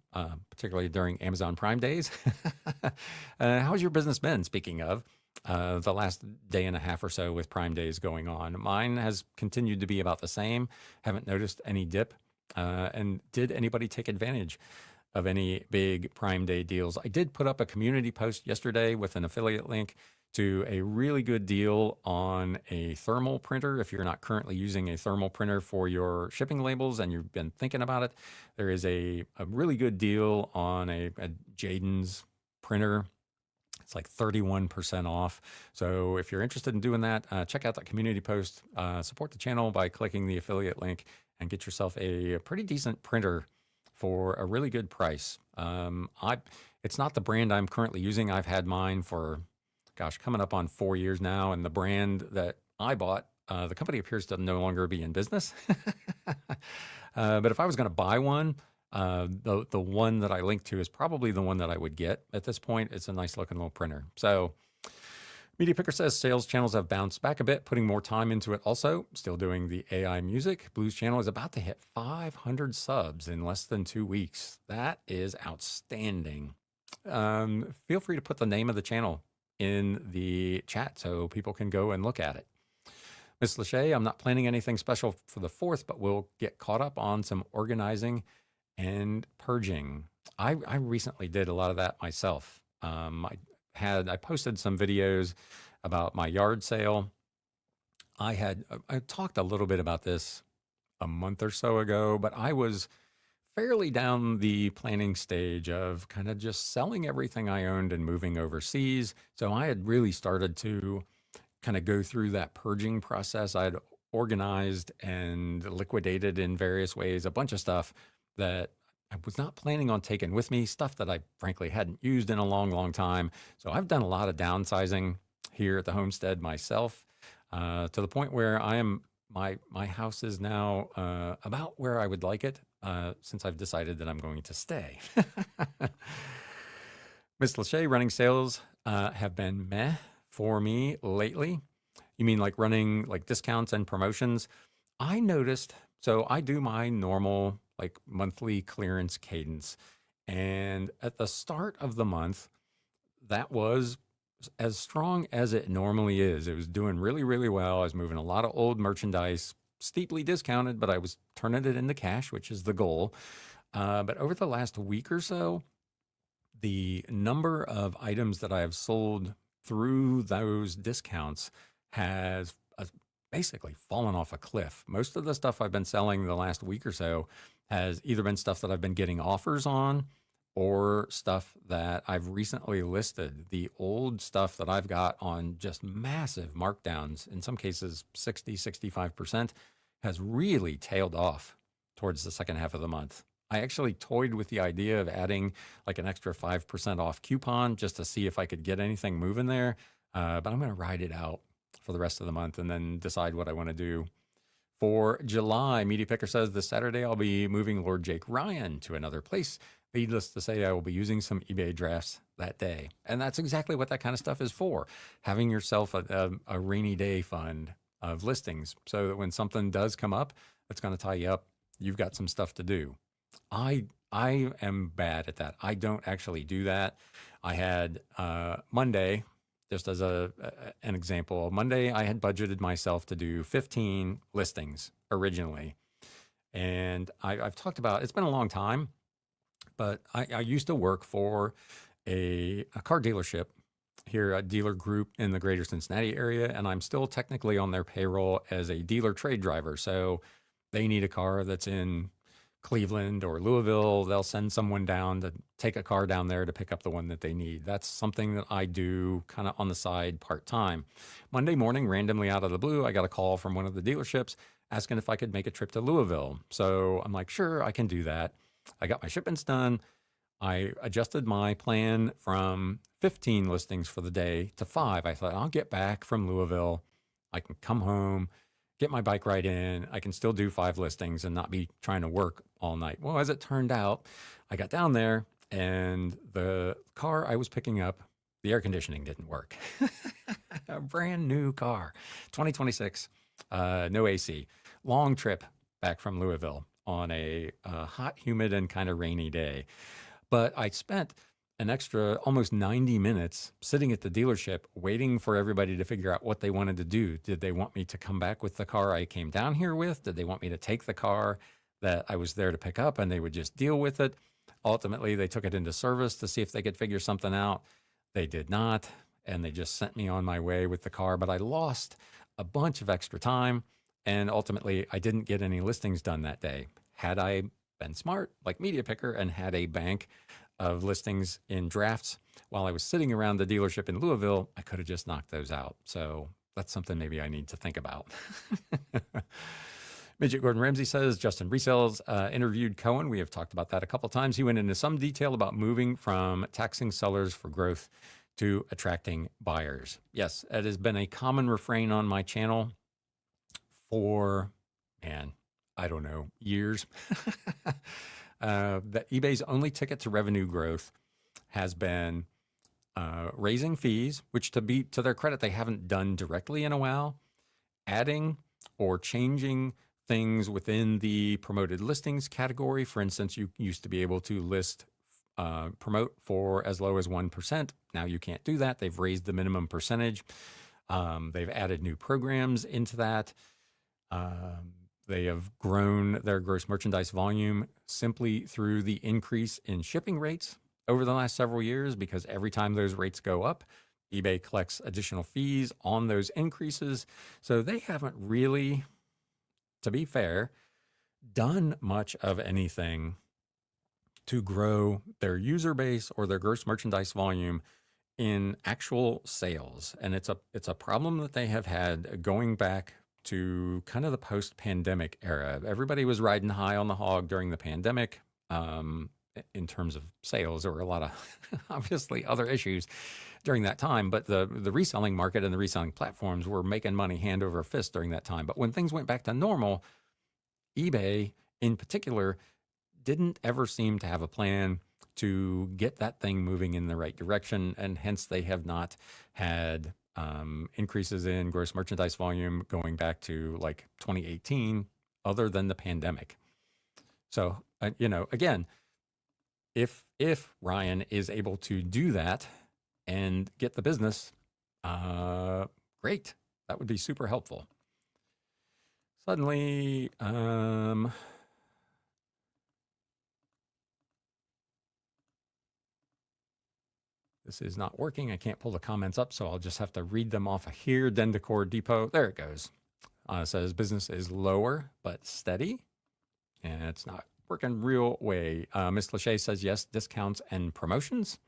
particularly during Amazon Prime days, how's your business been? Speaking of the last day and a half or so with Prime days going on, mine has continued to be about the same. Haven't noticed any dip. And did anybody take advantage of any big Prime Day deals? I did put up a community post yesterday with an affiliate link to a really good deal on a thermal printer. If you're not currently using a thermal printer for your shipping labels and you've been thinking about it, there is a really good deal on a Jaden's printer. It's like 31% off. So if you're interested in doing that, check out that community post, support the channel by clicking the affiliate link and get yourself a pretty decent printer for a really good price. It's not the brand I'm currently using. I've had mine for, coming up on 4 years now. And the brand that I bought, the company appears to no longer be in business. But if I was going to buy one, the one that I linked to is probably the one that I would get at this point. It's a nice looking little printer. So Media Picker says sales channels have bounced back a bit, putting more time into it also. Still doing the AI music. Blues channel is about to hit 500 subs in less than 2 weeks. That is outstanding. Feel free to put the name of the channel in the chat so people can go and look at it. Miss Lachey, I'm not planning anything special for the 4th, but we'll get caught up on some organizing and purging. I recently did a lot of that myself. I posted some videos about my yard sale. I talked a little bit about this a month or so ago, but I was fairly down the planning stage of kind of just selling everything I owned and moving overseas. So I had really started to kind of go through that purging process. I had organized and liquidated in various ways a bunch of stuff that I was not planning on taking with me, stuff that I frankly hadn't used in a long, long time. So I've done a lot of downsizing here at the homestead myself, to the point where my house is now about where I would like it, since I've decided that I'm going to stay. Miss Lachey, running sales have been meh for me lately. You mean like running like discounts and promotions? I noticed So I do my normal, like, monthly clearance cadence. And at the start of the month, that was as strong as it normally is. It was doing really, really well. I was moving a lot of old merchandise, steeply discounted, but I was turning it into cash, which is the goal. But over the last week or so, the number of items that I have sold through those discounts has basically fallen off a cliff. Most of the stuff I've been selling the last week or so has either been stuff that I've been getting offers on or stuff that I've recently listed. The old stuff that I've got on just massive markdowns, in some cases 60, 65%, has really tailed off towards the second half of the month. I actually toyed with the idea of adding like an extra 5% off coupon just to see if I could get anything moving there. But I'm going to ride it out for the rest of the month and then decide what I want to do. For July, Media Picker says this Saturday I'll be moving Lord Jake Ryan to another place. Needless to say, I will be using some eBay drafts that day. And that's exactly what that kind of stuff is for. Having yourself a rainy day fund of listings so that when something does come up that's going to tie you up, you've got some stuff to do. I am bad at that. I don't actually do that. I had Monday, just as an example, Monday I had budgeted myself to do 15 listings originally. And I've talked about, it's been a long time, but I used to work for a car dealership here, a dealer group in the greater Cincinnati area, and I'm still technically on their payroll as a dealer trade driver. So they need a car that's in Cleveland or Louisville, they'll send someone down to take a car down there to pick up the one that they need. That's something that I do kind of on the side part-time. Monday morning, randomly out of the blue, I got a call from one of the dealerships asking if I could make a trip to Louisville. So I'm like, sure, I can do that. I got my shipments done. I adjusted my plan from 15 listings for the day to 5. I thought, I'll get back from Louisville. I can come home, get my bike ride in. I can still do 5 listings and not be trying to work all night. Well, as it turned out, I got down there and the car I was picking up, the air conditioning didn't work. A brand new car, 2026, no AC. Long trip back from Louisville on a hot, humid, and kind of rainy day. But I spent an extra almost 90 minutes sitting at the dealership waiting for everybody to figure out what they wanted to do. Did they want me to come back with the car I came down here with? Did they want me to take the car that I was there to pick up and they would just deal with it? Ultimately, they took it into service to see if they could figure something out. They did not, and they just sent me on my way with the car. But I lost a bunch of extra time, and ultimately, I didn't get any listings done that day. Had I been smart, like Media Picker, and had a bank of listings in drafts while I was sitting around the dealership in Louisville, I could have just knocked those out. So that's something maybe I need to think about. Midget Gordon Ramsay says, Justin Resells interviewed Cohen. We have talked about that a couple times. He went into some detail about moving from taxing sellers for growth to attracting buyers. Yes, it has been a common refrain on my channel for, man, I don't know, years. That eBay's only ticket to revenue growth has been raising fees, which to their credit, they haven't done directly in a while, adding or changing things within the promoted listings category. For instance, you used to be able to promote for as low as 1%. Now you can't do that. They've raised the minimum percentage. They've added new programs into that. They have grown their gross merchandise volume simply through the increase in shipping rates over the last several years, because every time those rates go up, eBay collects additional fees on those increases. So they haven't really, to be fair, done much of anything to grow their user base or their gross merchandise volume in actual sales. And it's a problem that they have had going back to kind of the post-pandemic era. Everybody was riding high on the hog during the pandemic. In terms of sales, there were a lot of obviously other issues during that time, but the reselling market and the reselling platforms were making money hand over fist during that time. But when things went back to normal, eBay in particular didn't ever seem to have a plan to get that thing moving in the right direction, and hence they have not had increases in gross merchandise volume going back to like 2018 other than the pandemic. So, again, if Ryan is able to do that and get the business, great. That would be super helpful. Suddenly, this is not working. I can't pull the comments up, so I'll just have to read them off of here. Dendicor Depot, there it goes. Says business is lower but steady, and it's not working real way. Miss Lachey says yes, discounts and promotions.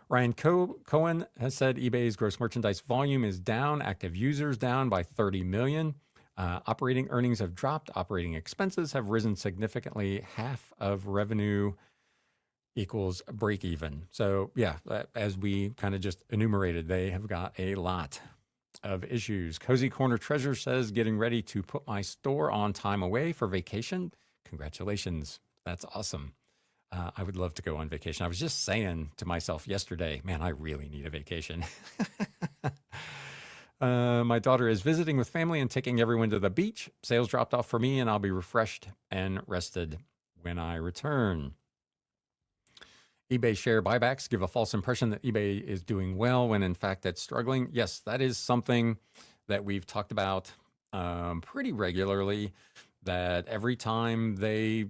Ryan Cohen has said eBay's gross merchandise volume is down, active users down by 30 million. Operating earnings have dropped, operating expenses have risen significantly. Half of revenue equals break even. So yeah, as we kind of just enumerated, they have got a lot of issues. Cozy Corner Treasure says, getting ready to put my store on time away for vacation. Congratulations. That's awesome. I would love to go on vacation. I was just saying to myself yesterday, man, I really need a vacation. My daughter is visiting with family and taking everyone to the beach. Sales dropped off for me, and I'll be refreshed and rested when I return. eBay share buybacks give a false impression that eBay is doing well when in fact it's struggling. Yes, that is something that we've talked about pretty regularly, that every time they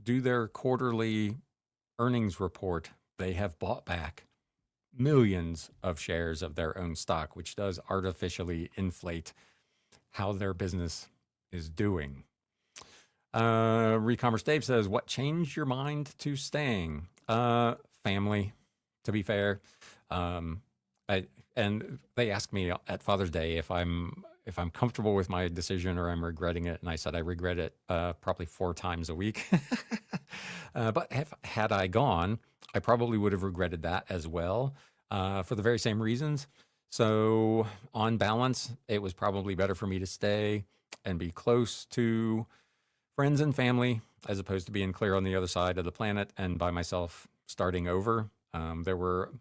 do their quarterly earnings report, they have bought back millions of shares of their own stock, which does artificially inflate how their business is doing. Recommerce Dave says, what changed your mind to staying? Family, to be fair. And they asked me at Father's Day if I'm comfortable with my decision or I'm regretting it. And I said, I regret it probably 4 times a week. But had I gone, I probably would have regretted that as well, for the very same reasons. So on balance, it was probably better for me to stay and be close to friends and family, as opposed to being clear on the other side of the planet and by myself starting over. There were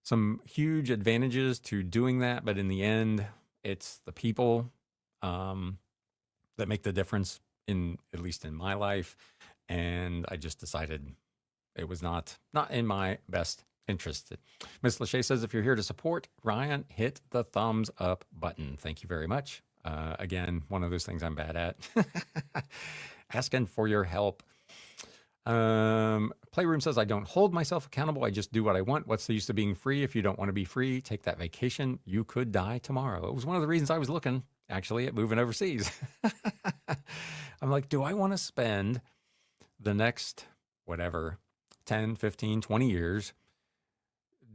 some huge advantages to doing that, but in the end, it's the people that make the difference, at least in my life. And I just decided it was not in my best interest. Miss Lachey says, if you're here to support Ryan, hit the thumbs up button. Thank you very much. Again, one of those things I'm bad at. Asking for your help. Playroom says, I don't hold myself accountable. I just do what I want. What's the use of being free if you don't want to be free? Take that vacation. You could die tomorrow. It was one of the reasons I was looking, actually, at moving overseas. I'm like, do I want to spend the next, whatever, 10, 15, 20 years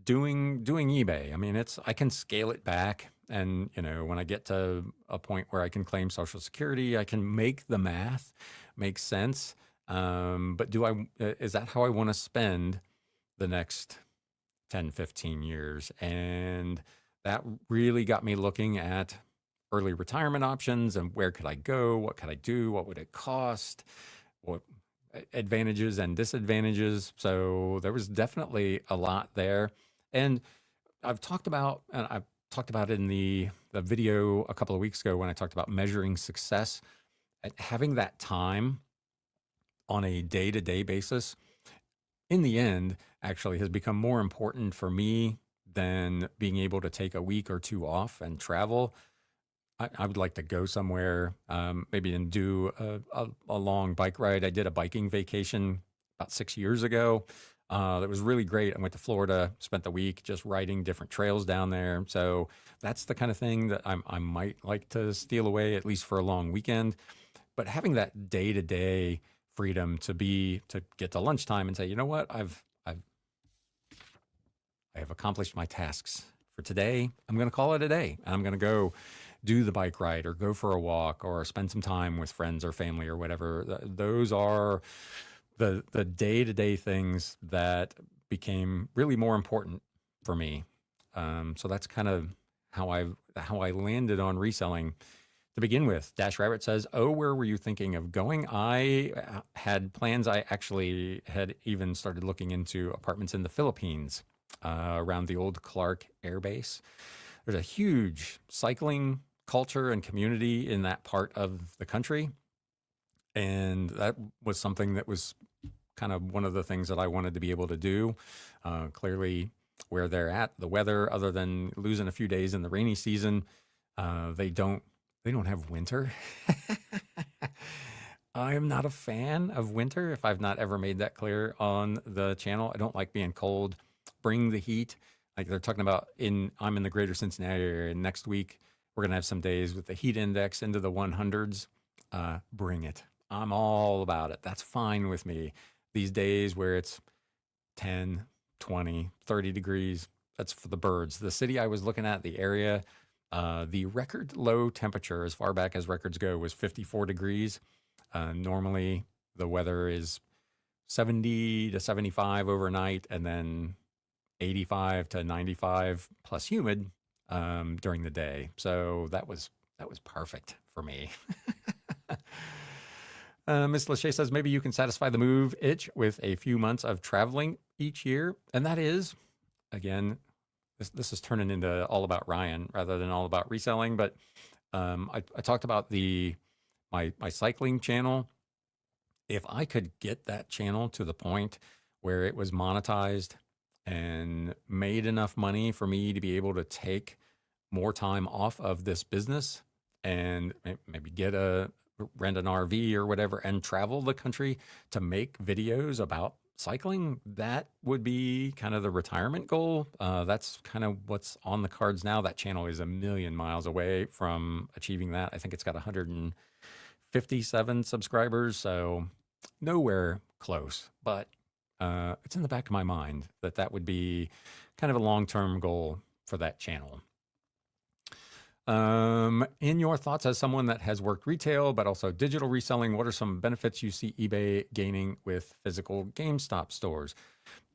doing eBay? I mean, I can scale it back. And, when I get to a point where I can claim Social Security, I can make the math make sense. But is that how I want to spend the next 10, 15 years? And that really got me looking at early retirement options and where could I go? What could I do? What would it cost? What advantages and disadvantages? So there was definitely a lot there. And I've talked about it in the video a couple of weeks ago when I talked about measuring success, having that time on a day-to-day basis, in the end, actually has become more important for me than being able to take a week or 2 off and travel. I would like to go somewhere, maybe and do a long bike ride. I did a biking vacation about 6 years ago. That was really great. I went to Florida, spent the week just riding different trails down there. So that's the kind of thing that I might like to steal away, at least for a long weekend. But having that day-to-day freedom to get to lunchtime and say, you know what, I have accomplished my tasks for today. I'm going to call it a day. And I'm going to go do the bike ride or go for a walk or spend some time with friends or family or whatever. Those are the day-to-day things that became really more important for me. So that's kind of how I landed on reselling to begin with. Dash Rabbit says, oh, where were you thinking of going? I had plans. I actually had even started looking into apartments in the Philippines, around the old Clark Air Base. There's a huge cycling culture and community in that part of the country. And that was something that was kind of one of the things that I wanted to be able to do. Clearly, where they're at, the weather, other than losing a few days in the rainy season, they don't have winter. I am not a fan of winter. If I've not ever made that clear on the channel, I don't like being cold. Bring the heat. Like they're talking about I'm in the greater Cincinnati area. And next week, we're going to have some days with the heat index into the 100s. Bring it. I'm all about it. That's fine with me. These days where it's 10, 20, 30 degrees, that's for the birds. The city I was looking at, the area, the record low temperature as far back as records go was 54 degrees. Normally, the weather is 70 to 75 overnight and then 85 to 95 plus humid during the day. So that was perfect for me. Ms. Lachey says, maybe you can satisfy the move itch with a few months of traveling each year. And that is, again, this is turning into all about Ryan rather than all about reselling. But I talked about my cycling channel. If I could get that channel to the point where it was monetized and made enough money for me to be able to take more time off of this business and maybe rent an RV or whatever and travel the country to make videos about cycling, that would be kind of the retirement goal. That's kind of what's on the cards now. That channel is a million miles away from achieving that. I think it's got 157 subscribers, so nowhere close, but it's in the back of my mind that would be kind of a long-term goal for that channel. In your thoughts, as someone that has worked retail, but also digital reselling, what are some benefits you see eBay gaining with physical GameStop stores?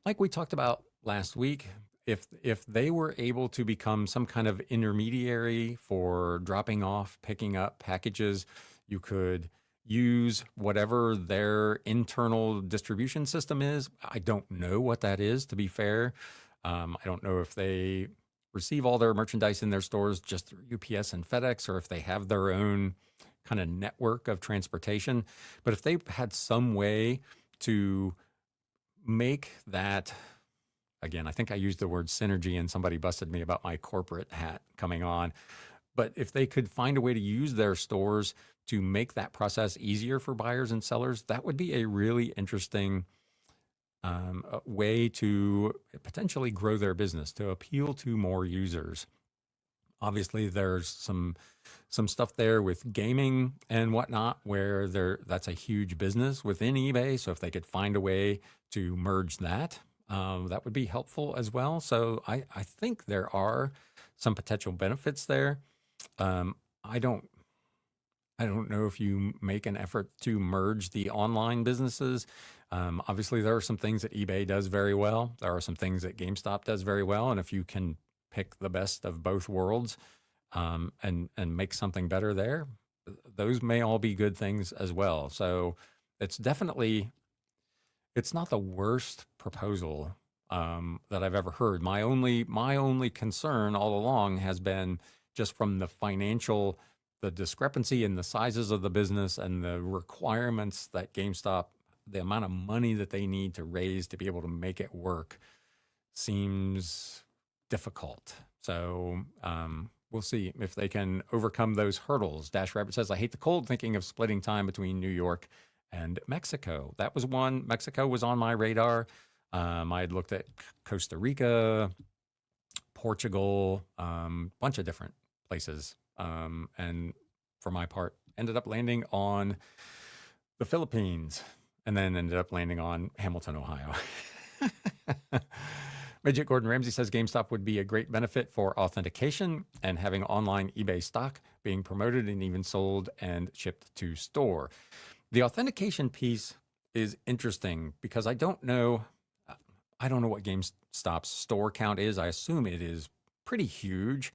Like we talked about last week, if they were able to become some kind of intermediary for dropping off, picking up packages, you could use whatever their internal distribution system is. I don't know what that is, to be fair. I don't know if they receive all their merchandise in their stores just through UPS and FedEx, or if they have their own kind of network of transportation. But if they had some way to make that, again, I think I used the word synergy and somebody busted me about my corporate hat coming on. But if they could find a way to use their stores to make that process easier for buyers and sellers, that would be a really interesting way to potentially grow their business, to appeal to more users. Obviously, there's some stuff there with gaming and whatnot where that's a huge business within eBay. So if they could find a way to merge that, that would be helpful as well. So I think there are some potential benefits there. I don't know if you make an effort to merge the online businesses. Obviously, there are some things that eBay does very well. There are some things that GameStop does very well. And if you can pick the best of both worlds and make something better there, those may all be good things as well. So it's not the worst proposal that I've ever heard. My only concern all along has been just from the discrepancy in the sizes of the business and the requirements that GameStop, the amount of money that they need to raise to be able to make it work seems difficult. So we'll see if they can overcome those hurdles. Dash Rabbit says, I hate the cold, thinking of splitting time between New York and Mexico. That was one. Mexico was on my radar. I had looked at Costa Rica, Portugal, bunch of different places. And for my part, ended up landing on the Philippines and then ended up landing on Hamilton, Ohio. Midget Gordon Ramsay says GameStop would be a great benefit for authentication and having online eBay stock being promoted and even sold and shipped to store. The authentication piece is interesting because I don't know what GameStop's store count is. I assume it is pretty huge.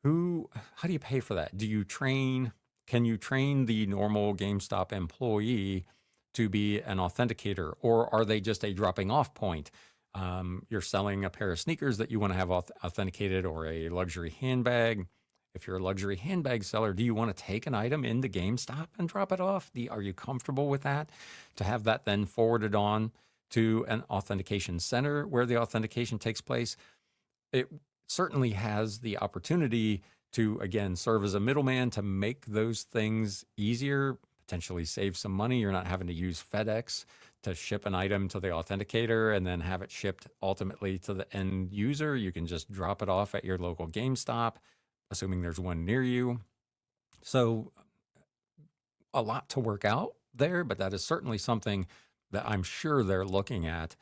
How do you pay for that? Can you train the normal GameStop employee to be an authenticator, or are they just a dropping off point? You're selling a pair of sneakers that you want to have authenticated, or a luxury handbag. If you're a luxury handbag seller, do you want to take an item into GameStop and drop it off? Are you comfortable with that? To have that then forwarded on to an authentication center where the authentication takes place, it certainly has the opportunity to, again, serve as a middleman to make those things easier, potentially save some money. You're not having to use FedEx to ship an item to the authenticator and then have it shipped ultimately to the end user. You can just drop it off at your local GameStop, assuming there's one near you. So a lot to work out there, but that is certainly something that I'm sure they're looking at.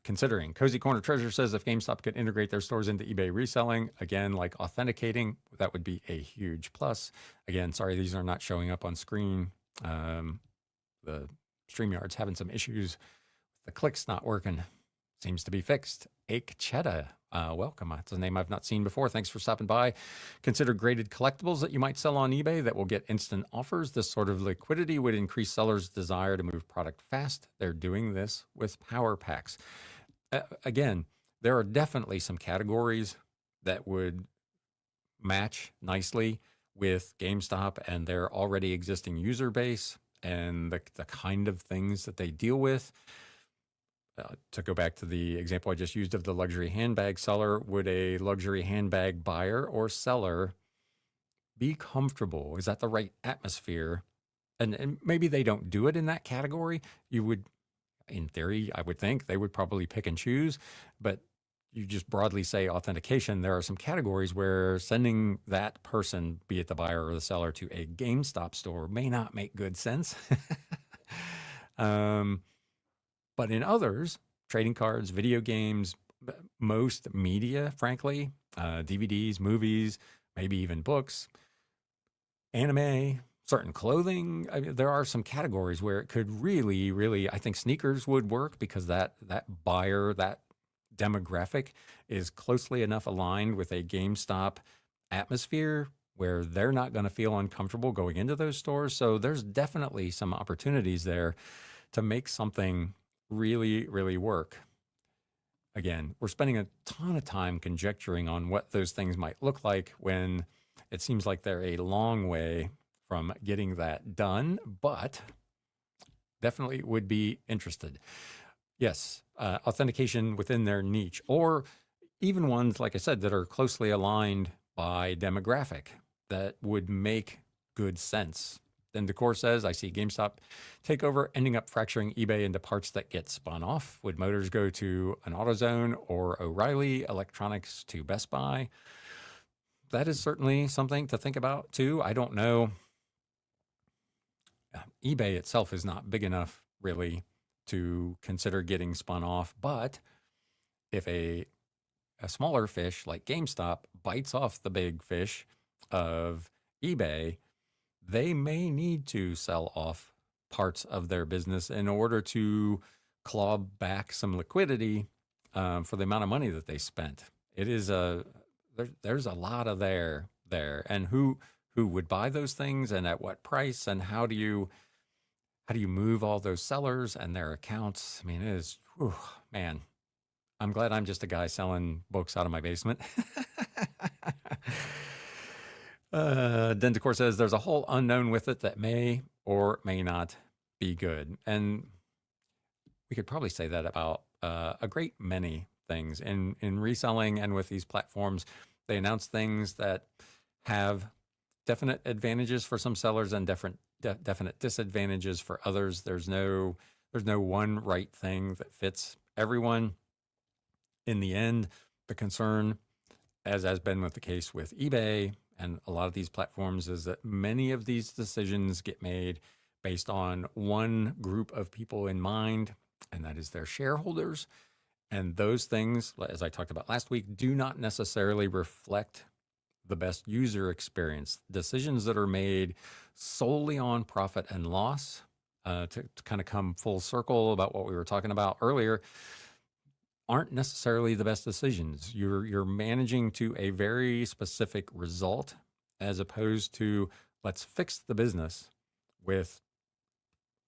Considering. Cozy Corner Treasure says if GameStop could integrate their stores into eBay reselling, again, like authenticating, that would be a huge plus. Again, sorry, these are not showing up on screen. The StreamYard's having some issues. The click's not working. Seems to be fixed. Ake Chetta, welcome. That's a name I've not seen before. Thanks for stopping by. Consider graded collectibles that you might sell on eBay that will get instant offers. This sort of liquidity would increase sellers' desire to move product fast. They're doing this with power packs. Again, there are definitely some categories that would match nicely with GameStop and their already existing user base and the kind of things that they deal with. To go back to the example I just used of the luxury handbag seller, would a luxury handbag buyer or seller be comfortable? Is that the right atmosphere? And maybe they don't do it in that category. You would, in theory, I would think they would probably pick and choose, but you just broadly say authentication. There are some categories where sending that person, be it the buyer or the seller, to a GameStop store may not make good sense. But in others, trading cards, video games, most media, frankly, DVDs, movies, maybe even books, anime, certain clothing. I mean, there are some categories where it could really, really, I think sneakers would work because that buyer, that demographic is closely enough aligned with a GameStop atmosphere where they're not going to feel uncomfortable going into those stores. So there's definitely some opportunities there to make something really, really work. Again, we're spending a ton of time conjecturing on what those things might look like when it seems like they're a long way from getting that done, but definitely would be interested. Yes, authentication within their niche, or even ones, like I said, that are closely aligned by demographic that would make good sense. Then Decor says, I see GameStop takeover ending up fracturing eBay into parts that get spun off. Would motors go to an AutoZone or O'Reilly, electronics to Best Buy? That is certainly something to think about too. I don't know. eBay itself is not big enough really to consider getting spun off. But if a smaller fish like GameStop bites off the big fish of eBay, they may need to sell off parts of their business in order to claw back some liquidity for the amount of money that they spent. It is there's a lot of there, and who would buy those things and at what price, and how do you move all those sellers and their accounts? I mean, it is, whew, man. I'm glad I'm just a guy selling books out of my basement. Decor says there's a whole unknown with it that may or may not be good. And we could probably say that about a great many things in reselling and with these platforms. They announce things that have definite advantages for some sellers and definite disadvantages for others. There's no one right thing that fits everyone. In the end, the concern, as has been with the case with eBay and a lot of these platforms, is that many of these decisions get made based on one group of people in mind, and that is their shareholders. And those things, as I talked about last week, do not necessarily reflect the best user experience. Decisions that are made solely on profit and loss, to kind of come full circle about what we were talking about earlier, aren't necessarily the best decisions. You're managing to a very specific result, as opposed to let's fix the business with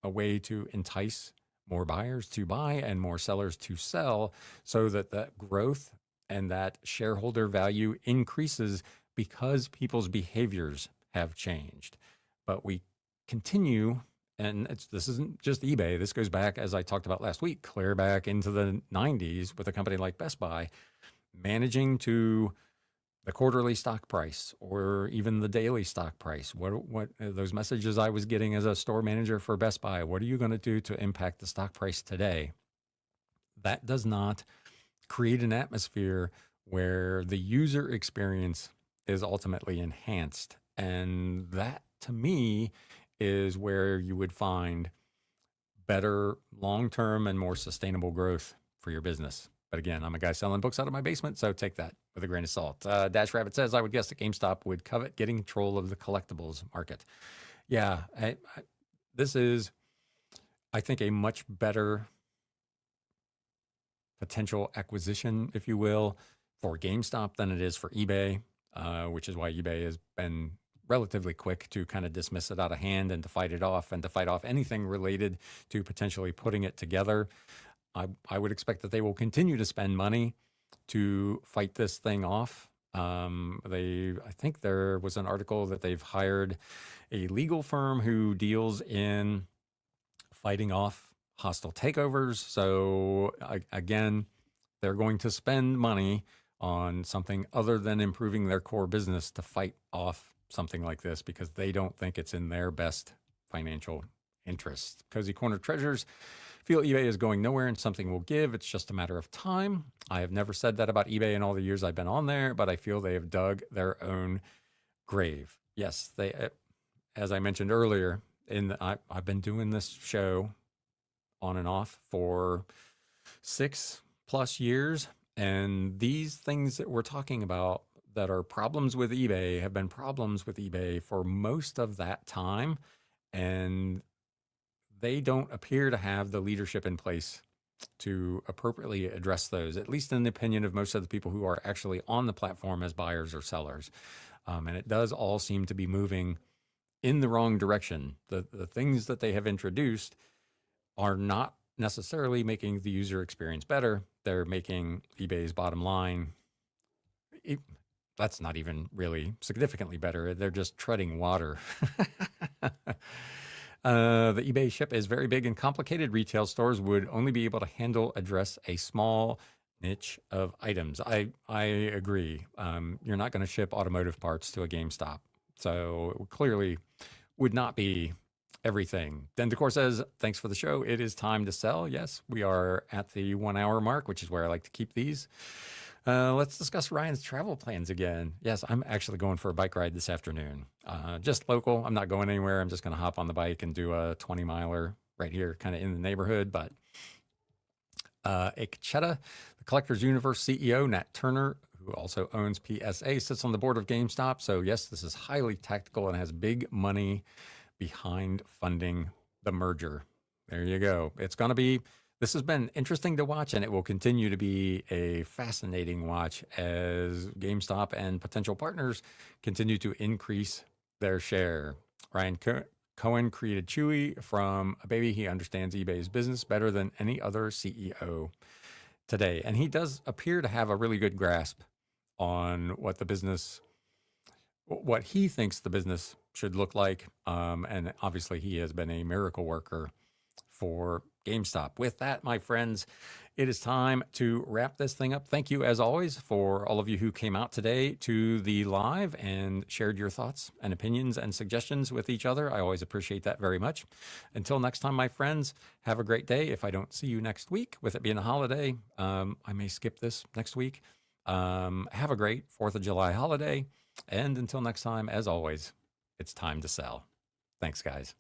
a way to entice more buyers to buy and more sellers to sell, so that that growth and that shareholder value increases because people's behaviors have changed. But we continue, and this isn't just eBay. This goes back, as I talked about last week, clear back into the 90s with a company like Best Buy, managing to the quarterly stock price or even the daily stock price. What those messages I was getting as a store manager for Best Buy, what are you going to do to impact the stock price today? That does not create an atmosphere where the user experience is ultimately enhanced. And that to me is where you would find better long-term and more sustainable growth for your business. But again, I'm a guy selling books out of my basement, so take that with a grain of salt. Dash Rabbit says, I would guess that GameStop would covet getting control of the collectibles market. Yeah, this is, I think, a much better potential acquisition, if you will, for GameStop than it is for eBay, which is why eBay has been relatively quick to kind of dismiss it out of hand and to fight it off and to fight off anything related to potentially putting it together. I would expect that they will continue to spend money to fight this thing off. I think there was an article that they've hired a legal firm who deals in fighting off hostile takeovers. So again, they're going to spend money on something other than improving their core business to fight off something like this because they don't think it's in their best financial interest. Cozy Corner Treasures feel eBay is going nowhere and something will give. It's just a matter of time. I have never said that about eBay in all the years I've been on there, but I feel they have dug their own grave. Yes, they, as I mentioned earlier, I've been doing this show on and off for 6+ years. And these things that we're talking about that are problems with eBay have been problems with eBay for most of that time. And they don't appear to have the leadership in place to appropriately address those, at least in the opinion of most of the people who are actually on the platform as buyers or sellers. And it does all seem to be moving in the wrong direction. The things that they have introduced are not necessarily making the user experience better. They're making eBay's bottom line, that's not even really significantly better. They're just treading water. The eBay ship is very big and complicated. Retail stores would only be able to address a small niche of items. I agree. You're not going to ship automotive parts to a GameStop. So it clearly would not be everything. Den Decor says, thanks for the show. It is time to sell. Yes, we are at the 1 hour mark, which is where I like to keep these. Let's discuss Ryan's travel plans again. Yes, I'm actually going for a bike ride this afternoon. Just local. I'm not going anywhere. I'm just going to hop on the bike and do a 20 miler right here, kind of in the neighborhood. But Ikecheta, the Collectors Universe CEO, Nat Turner, who also owns PSA, sits on the board of GameStop. So yes, this is highly tactical and has big money behind funding the merger. There you go. This has been interesting to watch, and it will continue to be a fascinating watch as GameStop and potential partners continue to increase their share. Ryan Cohen created Chewy from a baby. He understands eBay's business better than any other CEO today. And he does appear to have a really good grasp on what he thinks the business should look like. And obviously he has been a miracle worker for GameStop. With that, my friends, it is time to wrap this thing up. Thank you, as always, for all of you who came out today to the live and shared your thoughts and opinions and suggestions with each other. I always appreciate that very much. Until next time, my friends, have a great day. If I don't see you next week, with it being a holiday, I may skip this next week. Have a great 4th of July holiday. And until next time, as always, it's time to sell. Thanks, guys.